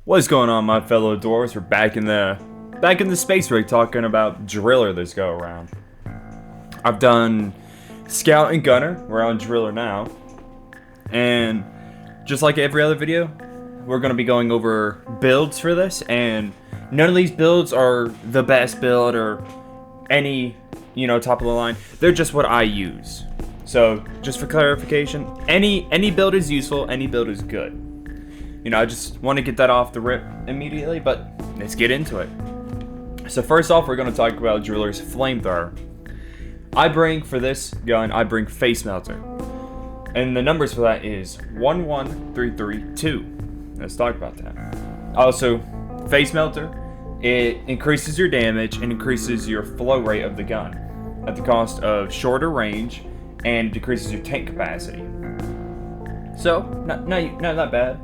What's going on, my fellow dwarves? We're back in the space rig talking about driller this go around. I've done scout and gunner. We're on driller now, and just like every other video, we're gonna be going over builds for this. And none of these builds are the best build or any top of the line. They're just what I use. So just for clarification, any build is useful. Any build is good. I just want to get that off the rip immediately, but let's get into it. So first off, we're going to talk about Driller's Flamethrower. For this gun, I bring Face Melter. And the numbers for that is 11332. Let's talk about that. Also, Face Melter, it increases your damage and increases your flow rate of the gun at the cost of shorter range and decreases your tank capacity. So, not that bad.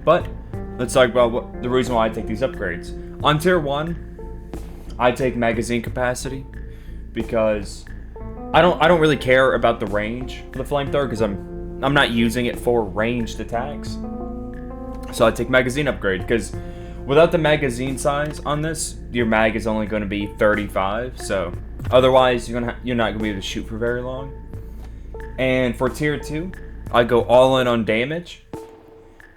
But let's talk about the reason why I take these upgrades. On tier 1, I take magazine capacity because I don't really care about the range for the flamethrower because I'm not using it for ranged attacks. So I take magazine upgrade because without the magazine size on this, your mag is only going to be 35. So otherwise, you're not going to be able to shoot for very long. And for tier 2, I go all in on damage.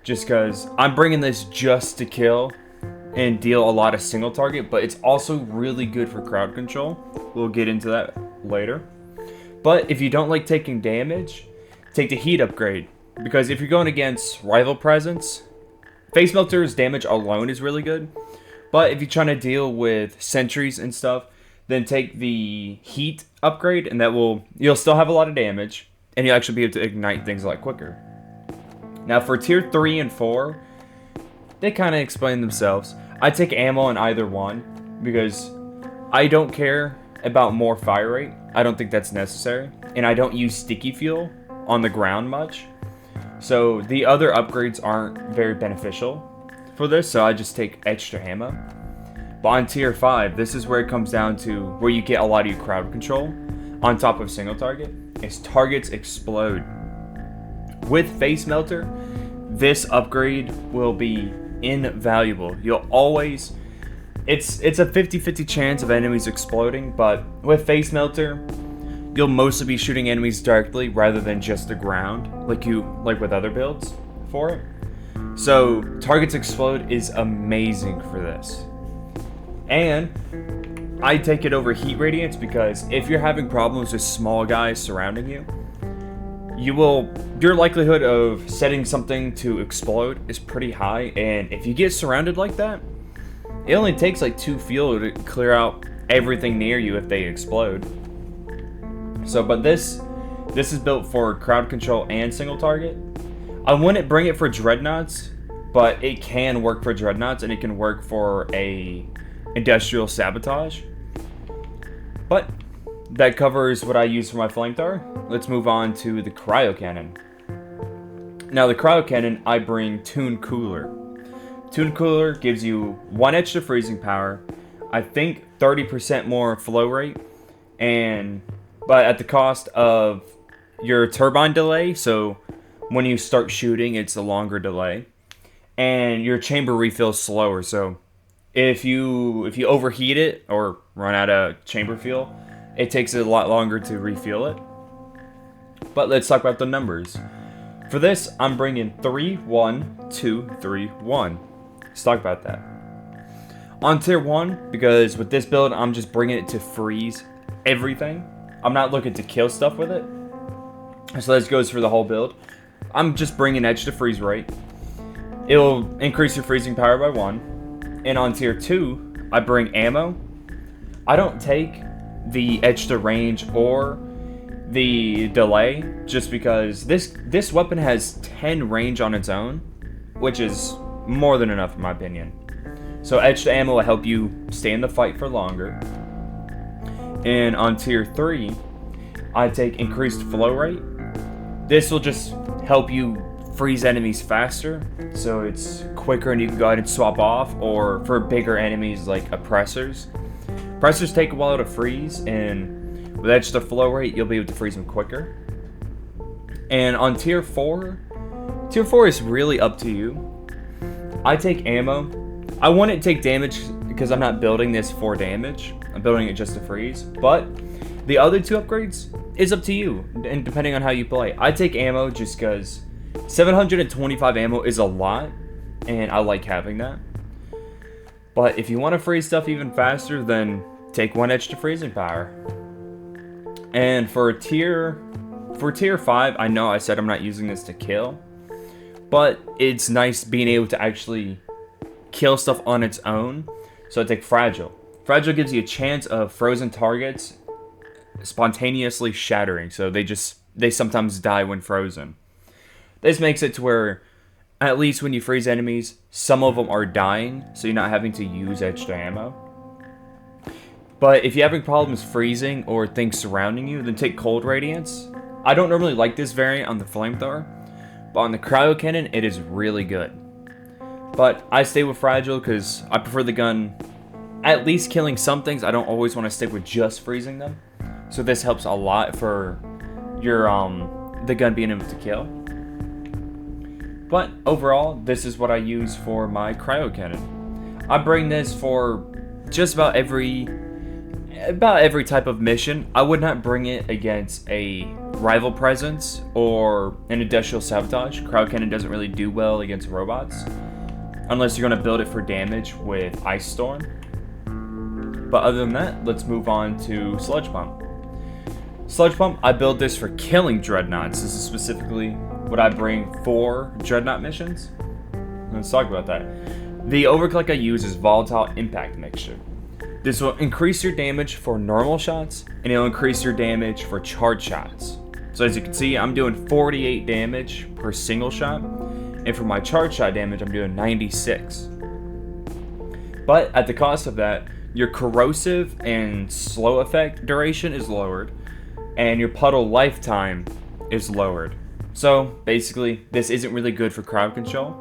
Just because I'm bringing this just to kill and deal a lot of single target, but it's also really good for crowd control. We'll get into that later. But if you don't like taking damage, take the heat upgrade. Because if you're going against rival presence, Face Melter's damage alone is really good. But if you're trying to deal with sentries and stuff, then take the heat upgrade, and you'll still have a lot of damage, and you'll actually be able to ignite things a lot quicker. Now for tier 3 and 4, they kind of explain themselves. I take ammo in either one because I don't care about more fire rate. I don't think that's necessary. And I don't use sticky fuel on the ground much. So the other upgrades aren't very beneficial for this, so I just take extra ammo. But on tier 5, this is where it comes down to where you get a lot of your crowd control on top of single target. Is targets explode. With Face Melter, this upgrade will be invaluable. You'll always... It's a 50-50 chance of enemies exploding, but with Face Melter, you'll mostly be shooting enemies directly rather than just the ground, like with other builds for it. So, targets explode is amazing for this. And I take it over Heat Radiance because if you're having problems with small guys surrounding you, your likelihood of setting something to explode is pretty high, and if you get surrounded like that, it only takes like 2 fuel to clear out everything near you if they explode. So, but this is built for crowd control and single target. I wouldn't bring it for dreadnoughts, but it can work for dreadnoughts and it can work for a industrial sabotage. But that covers what I use for my flamethrower. Let's move on to the cryo cannon. Now the cryo cannon, I bring Tune Cooler. Tune Cooler gives you 1 extra freezing power, I think 30% more flow rate, but at the cost of your turbine delay, so when you start shooting it's a longer delay, and your chamber refills slower, so if you overheat it or run out of chamber fuel, it takes a lot longer to refuel it. But let's talk about the numbers. For this, I'm bringing 3, 1, 2, 3, 1. Let's talk about that. On tier 1, because with this build, I'm just bringing it to freeze everything. I'm not looking to kill stuff with it. So this goes for the whole build. I'm just bringing edge to freeze rate. It'll increase your freezing power by 1. And on tier 2, I bring ammo. I don't take the edge to range or the delay just because this weapon has 10 range on its own, which is more than enough in my opinion. So edge to ammo will help you stay in the fight for longer. And on tier 3, I take increased flow rate. This will just help you freeze enemies faster, so it's quicker and you can go ahead and swap off, or for bigger enemies like oppressors. Oppressors take a while to freeze, and with extra flow rate, you'll be able to freeze them quicker. And on tier 4 is really up to you. I take ammo. I want it to take damage because I'm not building this for damage. I'm building it just to freeze. But the other 2 upgrades is up to you, and depending on how you play. I take ammo just because 725 ammo is a lot, and I like having that. But if you want to freeze stuff even faster, then take 1 extra freezing power. And for tier 5, I know I said I'm not using this to kill, but it's nice being able to actually kill stuff on its own. So I take Fragile. Fragile gives you a chance of frozen targets spontaneously shattering, so they sometimes die when frozen. This makes it to where, at least when you freeze enemies, some of them are dying, so you're not having to use extra ammo. But if you're having problems freezing or things surrounding you, then take Cold Radiance. I don't normally like this variant on the Flamethrower, but on the Cryo Cannon, it is really good. But I stay with Fragile because I prefer the gun at least killing some things. I don't always want to stick with just freezing them. So this helps a lot for your the gun being able to kill. But overall, this is what I use for my Cryo Cannon. I bring this for just about every type of mission. I would not bring it against a rival presence or an industrial sabotage. Cryo Cannon doesn't really do well against robots, unless you're going to build it for damage with Ice Storm. But other than that, let's move on to Sludge Pump. Sludge Pump, I build this for killing Dreadnoughts. This is specifically what I bring for Dreadnought missions. Let's talk about that. The overclock I use is Volatile Impact Mixture. This will increase your damage for normal shots, and it'll increase your damage for charge shots. So as you can see, I'm doing 48 damage per single shot, and for my charge shot damage, I'm doing 96. But at the cost of that, your corrosive and slow effect duration is lowered, and your puddle lifetime is lowered. So basically, this isn't really good for crowd control.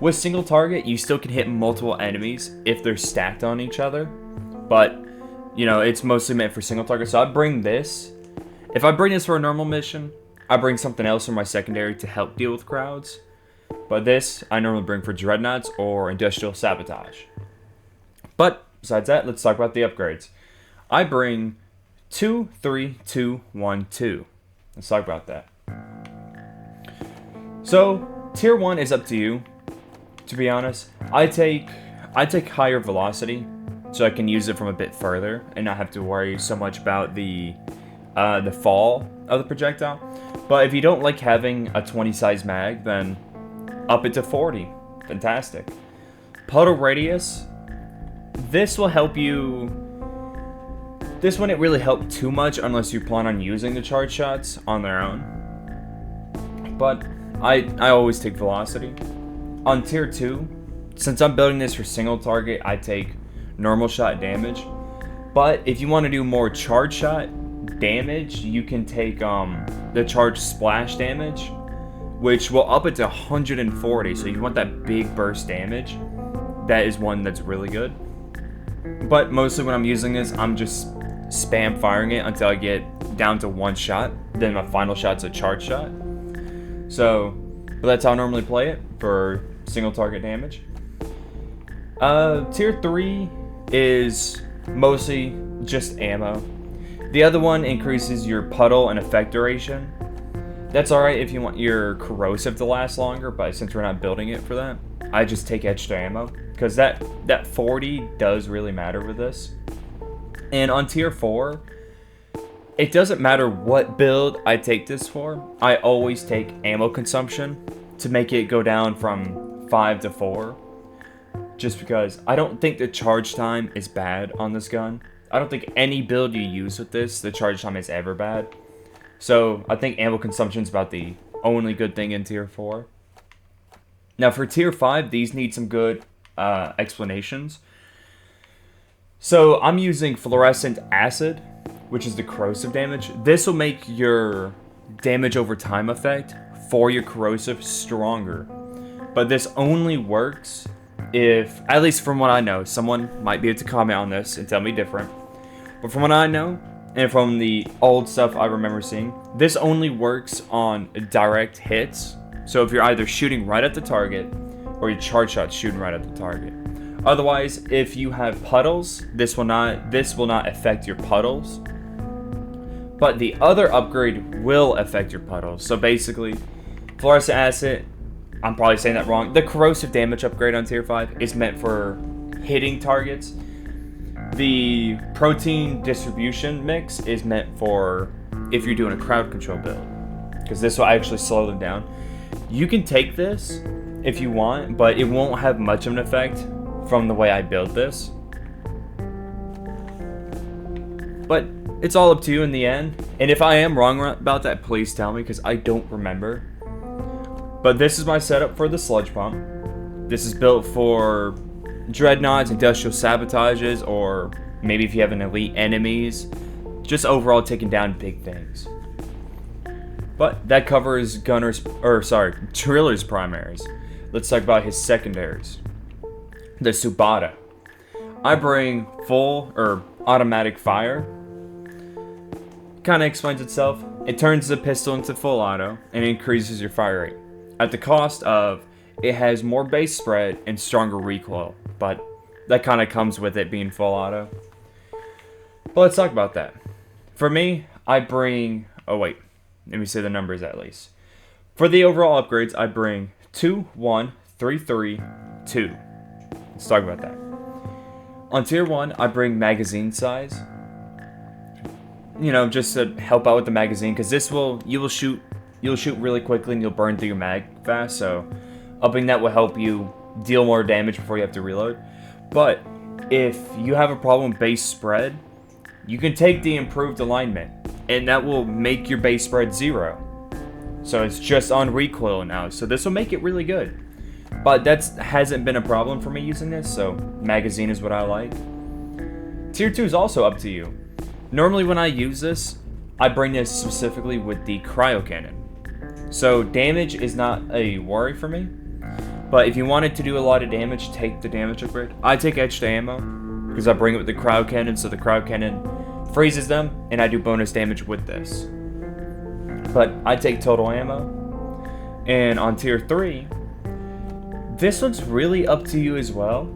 With single target, you still can hit multiple enemies if they're stacked on each other, but you know, it's mostly meant for single target. So I bring this. If I bring this for a normal mission, I bring something else for my secondary to help deal with crowds. But this, I normally bring for Dreadnoughts or Industrial Sabotage. But besides that, let's talk about the upgrades. I bring 2, 3, 2, 1, 2. Let's talk about that. So, tier 1 is up to you, to be honest. I take higher velocity, so I can use it from a bit further and not have to worry so much about the fall of the projectile. But if you don't like having a 20 size mag, then up it to 40. Fantastic. Puddle Radius. This will help you. This wouldn't really help too much unless you plan on using the charge shots on their own. But I always take velocity. On tier 2, since I'm building this for single target, I take normal shot damage. But if you want to do more charge shot damage, you can take the charge splash damage, which will up it to 140. So you want that big burst damage. That is one that's really good. But mostly when I'm using this, I'm just spam firing it until I get down to 1 shot. Then my final shot's a charge shot. So, but that's how I normally play it for single target damage. Tier 3 is mostly just ammo. The other one increases your puddle and effect duration. That's alright if you want your corrosive to last longer, but since we're not building it for that, I just take extra ammo, because that 40 does really matter with this. And on tier 4, it doesn't matter what build I take this for, I always take ammo consumption to make it go down from 5 to 4. Just because I don't think the charge time is bad on this gun. I don't think any build you use with this, the charge time is ever bad. So I think ammo consumption is about the only good thing in tier 4. Now for tier 5, these need some good explanations. So I'm using fluorescent acid, which is the corrosive damage. This will make your damage over time effect for your corrosive stronger. But this only works if, at least from what I know, someone might be able to comment on this and tell me different. But from what I know, and from the old stuff I remember seeing, this only works on direct hits. So if you're either shooting right at the target, or your charge shot shooting right at the target. Otherwise, if you have puddles, this will not affect your puddles. But the other upgrade will affect your puddles. So basically, fluorescent acid, I'm probably saying that wrong. The corrosive damage upgrade on tier 5 is meant for hitting targets. The protein distribution mix is meant for if you're doing a crowd control build, because this will actually slow them down. You can take this if you want, but it won't have much of an effect from the way I build this. But it's all up to you in the end. And if I am wrong about that, please tell me, because I don't remember. But this is my setup for the sludge pump. This is built for dreadnoughts, industrial sabotages, or maybe if you have an elite enemies, just overall taking down big things. But that covers Triller's primaries. Let's talk about his secondaries. The Subata. I bring full or automatic fire. Kind of explains itself. It turns the pistol into full auto and increases your fire rate. At the cost of, it has more base spread and stronger recoil, but that kind of comes with it being full auto. But let's talk about that. For me, I bring, let me say the numbers at least. For the overall upgrades, I bring 2, 1, 3, 3, 2. Let's talk about that. On tier 1, I bring magazine size. You know, just to help out with the magazine, because you'll shoot really quickly and you'll burn through your mag fast, so upping that will help you deal more damage before you have to reload. But if you have a problem with base spread, you can take the improved alignment, and that will make your base spread 0. So it's just on recoil now, so this will make it really good. But that hasn't been a problem for me using this, so magazine is what I like. Tier 2 is also up to you. Normally when I use this, I bring this specifically with the cryo cannon. So damage is not a worry for me. But if you wanted to do a lot of damage, take the damage upgrade. I take extra ammo because I bring it with the cryo cannon, so the cryo cannon freezes them, and I do bonus damage with this. But I take total ammo. And on tier 3, this one's really up to you as well.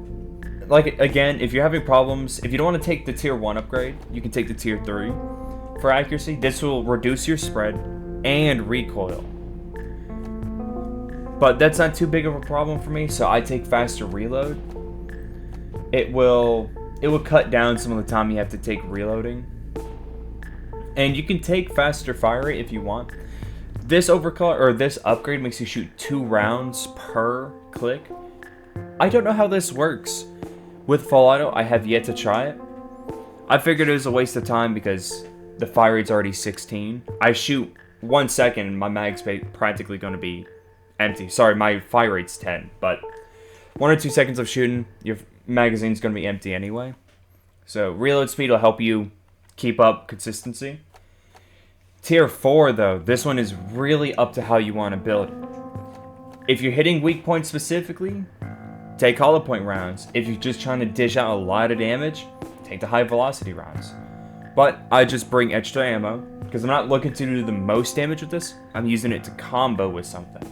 Like, again, if you're having problems, if you don't want to take the tier 1 upgrade, you can take the tier 3 for accuracy. This will reduce your spread and recoil. But that's not too big of a problem for me, so I take faster reload. It will cut down some of the time you have to take reloading. And you can take faster fire rate if you want. This this upgrade makes you shoot 2 rounds per click. I don't know how this works. With full auto, I have yet to try it. I figured it was a waste of time because the fire rate's already 16. I shoot 1 second and my mag's practically going to be empty. Sorry, my fire rate's 10, but 1 or 2 seconds of shooting, your magazine's going to be empty anyway. So reload speed will help you keep up consistency. Tier 4 though, this one is really up to how you want to build it. If you're hitting weak points specifically, take hollow point rounds. If you're just trying to dish out a lot of damage, take the high velocity rounds. But I just bring extra ammo because I'm not looking to do the most damage with this. I'm using it to combo with something.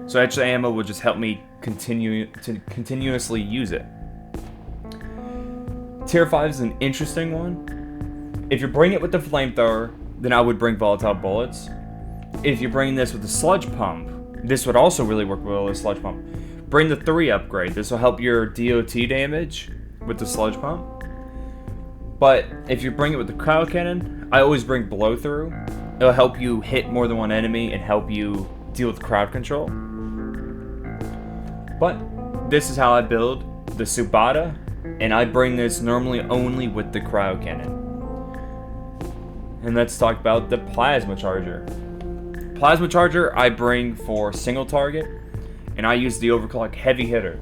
So extra ammo will just help me continuously use it. Tier 5 is an interesting one. If you bring it with the flamethrower, then I would bring volatile bullets. If you bring this with the sludge pump, this would also really work well with the sludge pump. Bring the 3 upgrade. This will help your DOT damage with the sludge pump. But if you bring it with the cryo cannon, I always bring blow through. It'll help you hit more than one enemy and help you deal with crowd control. But this is how I build the Subata, and I bring this normally only with the cryo cannon. And let's talk about the plasma charger. Plasma charger I bring for single target, and I use the overclock heavy hitter.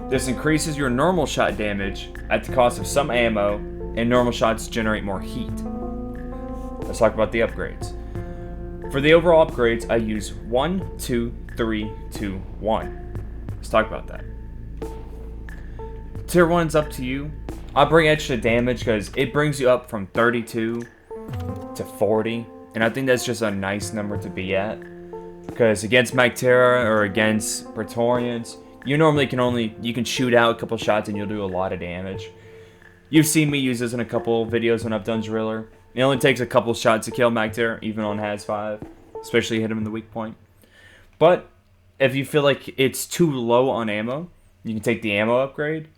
This increases your normal shot damage at the cost of some ammo, and normal shots generate more heat. Let's talk about the upgrades. For the overall upgrades, I use 1, 2, 3, 2, 1. Let's talk about that. Tier 1's up to you. I bring extra damage because it brings you up from 32 to 40, and I think that's just a nice number to be at. Because against Magterra or against Praetorians, you normally you can shoot out a couple shots and you'll do a lot of damage. You've seen me use this in a couple videos when I've done Driller. It only takes a couple shots to kill Magterra, even on Has 5. Especially hit him in the weak point. But if you feel like it's too low on ammo, you can take the ammo upgrade.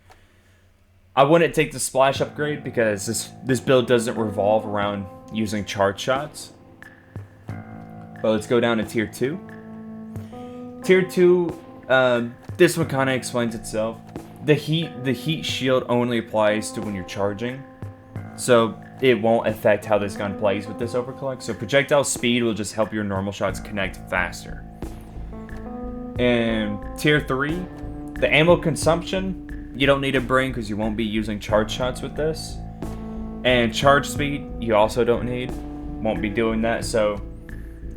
I wouldn't take the splash upgrade because this build doesn't revolve around using charge shots. But let's go down to tier 2. Tier 2, this one kind of explains itself. The heat shield only applies to when you're charging, so it won't affect how this gun plays with this overclock. So projectile speed will just help your normal shots connect faster. And tier 3, the ammo consumption you don't need to bring because you won't be using charge shots with this. And charge speed you also don't need, won't be doing that. So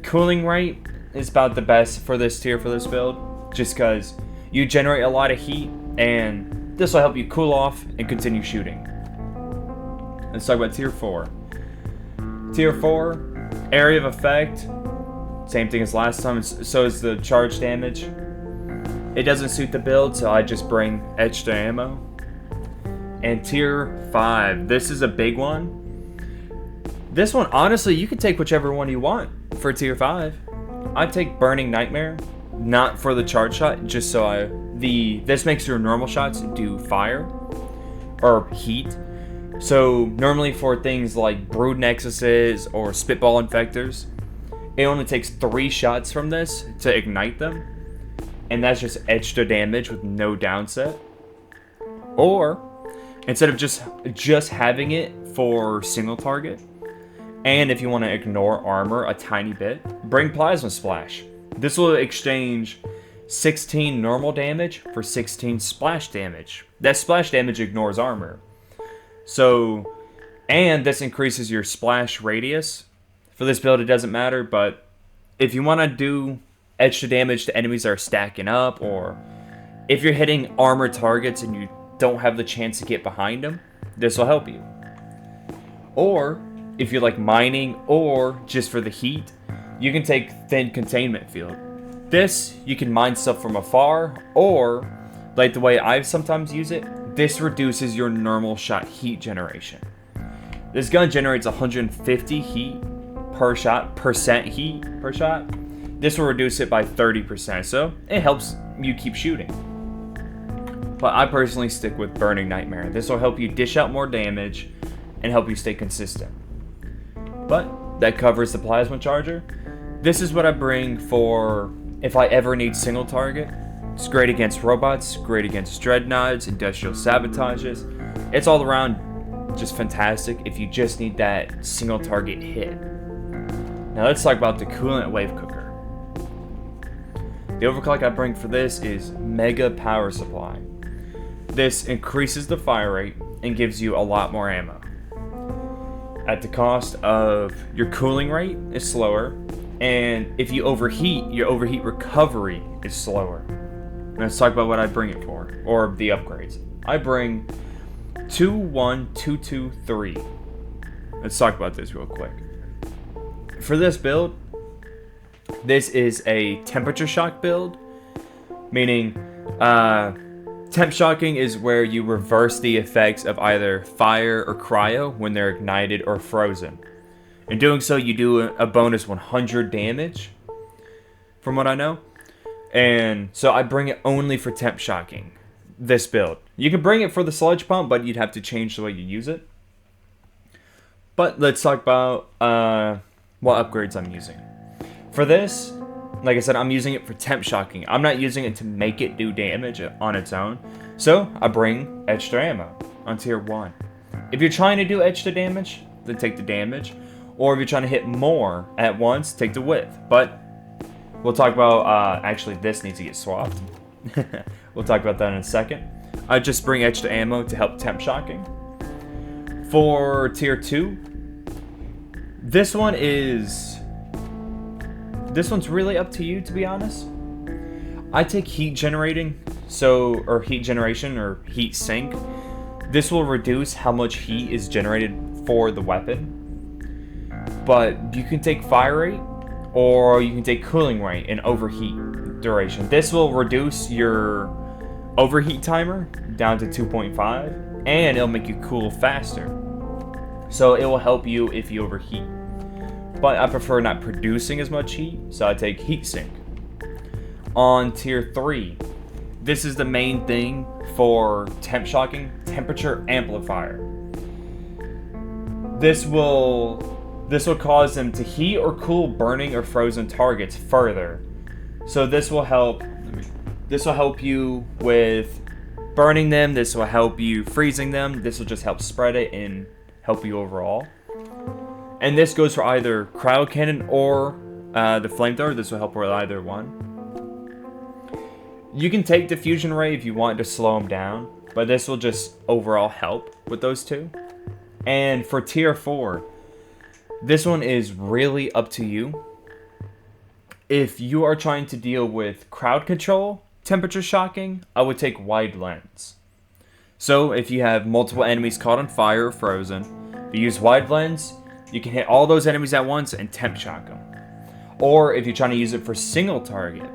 cooling rate is about the best for this tier for this build, just because you generate a lot of heat and this will help you cool off and continue shooting. Let's talk about tier 4. Tier 4, area of effect, same thing as last time, so is the charge damage. It doesn't suit the build, so I just bring extra ammo. And tier 5, this is a big one. This one, honestly, you can take whichever one you want for tier 5. I take Burning Nightmare, not for the charge shot, just so this makes your normal shots do fire or heat. So normally for things like Brood Nexuses or Spitball Infectors, it only takes 3 shots from this to ignite them, and that's just extra damage with no downset. Or instead of just having it for single target, and if you want to ignore armor a tiny bit, bring Plasma Splash. This will exchange 16 normal damage for 16 splash damage. That splash damage ignores armor. So, and this increases your splash radius. For this build it doesn't matter, but if you want to do extra damage to enemies that are stacking up, or if you're hitting armor targets and you don't have the chance to get behind them, this will help you. Or if you like mining or just for the heat, you can take Thin Containment Field. This, you can mine stuff from afar, or like the way I sometimes use it, this reduces your normal shot heat generation. This gun generates 150 heat per shot, heat per shot. This will reduce it by 30%, so it helps you keep shooting. But I personally stick with Burning Nightmare. This will help you dish out more damage and help you stay consistent. But that covers the plasma charger. This is what I bring for if I ever need single target. It's great against robots, great against dreadnoughts, industrial sabotages. It's all around just fantastic if you just need that single target hit. Now let's talk about the coolant wave cooker. The overclock I bring for this is Mega Power Supply. This increases the fire rate and gives you a lot more ammo. At the cost of your cooling rate is slower, and if you overheat, your overheat recovery is slower. Let's talk about what I bring it for, or the upgrades. I bring 2, 1, 2, 2, 3. Let's talk about this real quick. For this build, this is a temperature shock build, meaning temp shocking is where you reverse the effects of either fire or cryo when they're ignited or frozen. In doing so, you do a bonus 100 damage, from what I know. And so I bring it only for temp shocking, this build. You can bring it for the sludge pump, but you'd have to change the way you use it. But let's talk about what upgrades I'm using. For this, like I said, I'm using it for temp shocking. I'm not using it to make it do damage on its own. So I bring extra ammo on tier 1. If you're trying to do extra damage, then take the damage. Or if you're trying to hit more at once, take the width. But we'll talk about, actually this needs to get swapped. We'll talk about that in a second. I just bring extra ammo to help temp shocking. For tier 2, this one's really up to you, to be honest. I take heat generation or heat sink. This will reduce how much heat is generated for the weapon. But you can take fire rate, or you can take cooling rate and overheat duration. This will reduce your overheat timer down to 2.5, and it'll make you cool faster. So it will help you if you overheat. But I prefer not producing as much heat, so I take heat sink. On tier 3, this is the main thing for temp shocking, temperature amplifier. This will cause them to heat or cool burning or frozen targets further. So this will help you with burning them, this will help you freezing them, this will just help spread it and help you overall. And this goes for either crowd cannon or the flamethrower. This will help with either one. You can take diffusion ray if you want to slow them down, but this will just overall help with those two. And for tier 4, this one is really up to you. If you are trying to deal with crowd control, temperature shocking, I would take wide lens. So if you have multiple enemies caught on fire or frozen, if you use wide lens, you can hit all those enemies at once and temp shock them. Or if you're trying to use it for single target,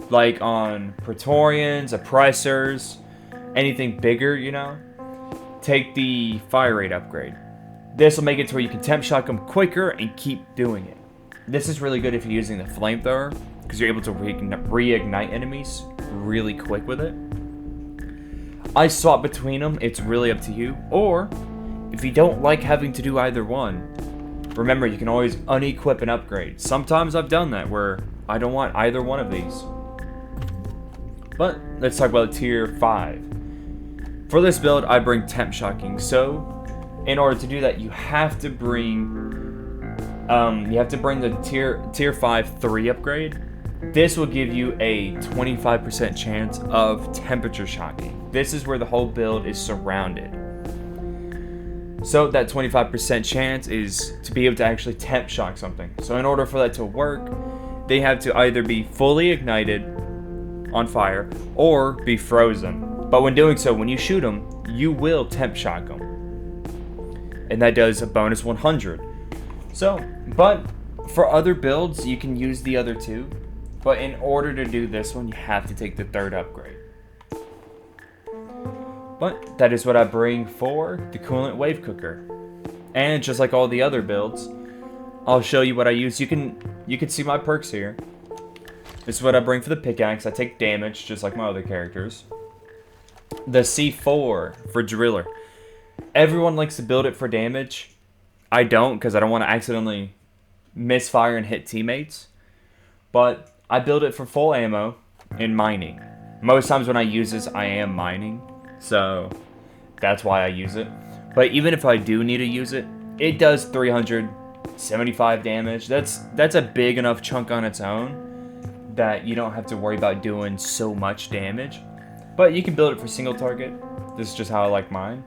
like on Praetorians, Oppressors, anything bigger, take the fire rate upgrade. This will make it to where you can temp shock them quicker and keep doing it. This is really good if you're using the flamethrower, because you're able to reignite enemies really quick with it. I swap between them, it's really up to you. Or, if you don't like having to do either one, remember you can always unequip and upgrade. Sometimes I've done that where I don't want either one of these. But let's talk about tier 5. For this build, I bring temp shocking. So, in order to do that, you have to bring the tier 5 3 upgrade. This will give you a 25% chance of temperature shocking. This is where the whole build is surrounded. So that 25% chance is to be able to actually temp shock something. So in order for that to work, they have to either be fully ignited on fire or be frozen. But when doing so, when you shoot them, you will temp shock them. And that does a bonus 100. So, but for other builds, you can use the other two. But in order to do this one, you have to take the 3rd upgrade. But that is what I bring for the coolant wave cooker. And just like all the other builds, I'll show you what I use. You can see my perks here. This is what I bring for the pickaxe. I take damage just like my other characters. The C4 for driller. Everyone likes to build it for damage. I don't, because I don't want to accidentally misfire and hit teammates. But I build it for full ammo and mining. Most times when I use this, I am mining. So that's why I use it. But even if I do need to use it, it does 375 damage. That's a big enough chunk on its own that you don't have to worry about doing so much damage. But you can build it for single target. This is just how I like mine.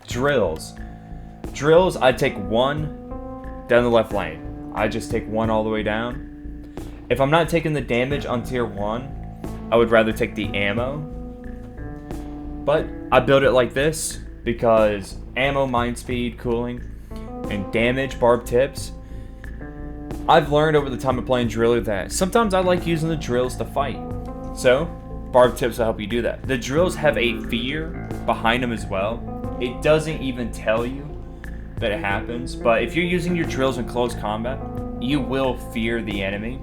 Drills. Drills, I take one down the left lane. I just take one all the way down. If I'm not taking the damage on tier 1, I would rather take the ammo. But I build it like this because ammo, mind speed, cooling, and damage, barb tips. I've learned over the time of playing driller that sometimes I like using the drills to fight. So, barb tips will help you do that. The drills have a fear behind them as well. It doesn't even tell you that it happens, but if you're using your drills in close combat, you will fear the enemy.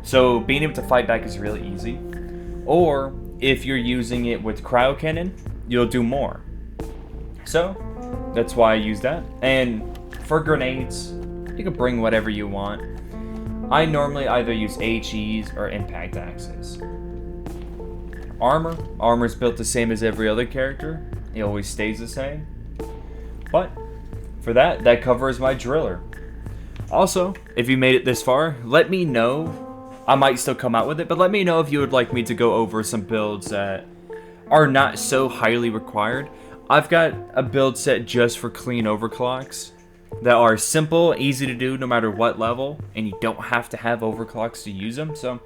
So being able to fight back is really easy. Or if you're using it with crowd cannon, you'll do more. So that's why I use that. And for grenades, you can bring whatever you want. I normally either use HEs or impact axes. Armor's built the same as every other character. It always stays the same. But for that covers my driller. Also, if you made it this far, let me know. I might still come out with it, but let me know if you would like me to go over some builds that are not so highly required. I've got a build set just for clean overclocks that are simple, easy to do no matter what level, and you don't have to have overclocks to use them. So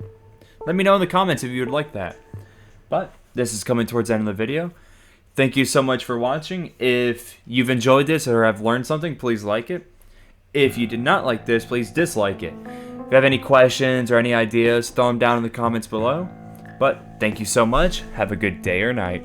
let me know in the comments if you would like that. But this is coming towards the end of the video. Thank you so much for watching. If you've enjoyed this or have learned something, please like it. If you did not like this, please dislike it. If you have any questions or any ideas, throw them down in the comments below. But thank you so much. Have a good day or night.